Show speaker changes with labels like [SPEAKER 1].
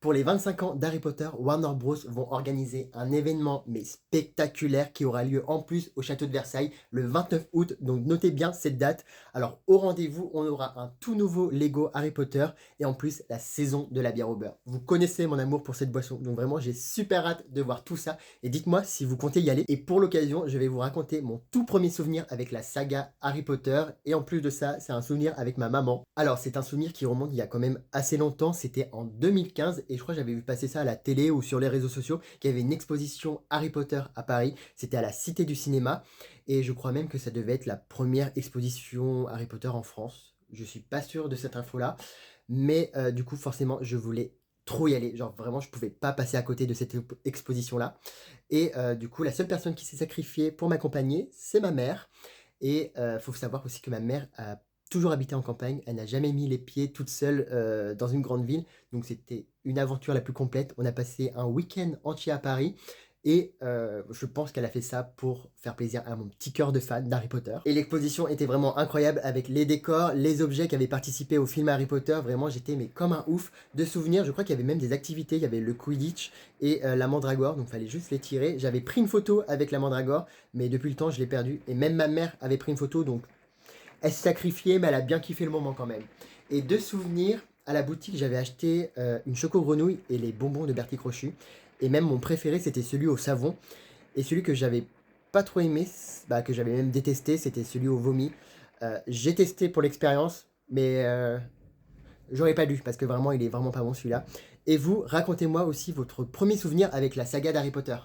[SPEAKER 1] Pour les 25 ans d'Harry Potter, Warner Bros vont organiser un événement mais spectaculaire qui aura lieu en plus au château de Versailles le 29 août, donc notez bien cette date. Alors au rendez-vous, on aura un tout nouveau Lego Harry Potter et en plus la saison de la bière au beurre. Vous connaissez mon amour pour cette boisson, donc vraiment j'ai super hâte de voir tout ça et dites-moi si vous comptez y aller. Et pour l'occasion, je vais vous raconter mon tout premier souvenir avec la saga Harry Potter et en plus de ça, c'est un souvenir avec ma maman. Alors c'est un souvenir qui remonte il y a quand même assez longtemps, c'était en 2015 et je crois que j'avais vu passer ça à la télé ou sur les réseaux sociaux, qu'il y avait une exposition Harry Potter à Paris, c'était à la Cité du Cinéma, et je crois même que ça devait être la première exposition Harry Potter en France. Je suis pas sûr de cette info-là, mais du coup forcément je voulais trop y aller, genre vraiment je pouvais pas passer à côté de cette exposition-là, et du coup la seule personne qui s'est sacrifiée pour m'accompagner, c'est ma mère, et faut savoir aussi que ma mère a toujours habité en campagne, elle n'a jamais mis les pieds toute seule dans une grande ville, donc c'était une aventure la plus complète. On a passé un week-end entier à Paris et je pense qu'elle a fait ça pour faire plaisir à mon petit cœur de fan d'Harry Potter. Et l'exposition était vraiment incroyable avec les décors, les objets qui avaient participé au film Harry Potter. Vraiment, j'étais mais comme un ouf de souvenirs. Je crois qu'il y avait même des activités. Il y avait le Quidditch et la Mandragore, donc il fallait juste les tirer. J'avais pris une photo avec la Mandragore, mais depuis le temps, je l'ai perdue. Et même ma mère avait pris une photo, donc elle s'est sacrifiée, mais elle a bien kiffé le moment quand même. Et de souvenirs, à la boutique, j'avais acheté une choco-grenouille et les bonbons de Bertie Crochu. Et même mon préféré, c'était celui au savon. Et celui que j'avais pas trop aimé, bah, que j'avais même détesté, c'était celui au vomi. J'ai testé pour l'expérience, mais j'aurais pas dû, parce que vraiment, il est vraiment pas bon celui-là. Et vous, racontez-moi aussi votre premier souvenir avec la saga d'Harry Potter.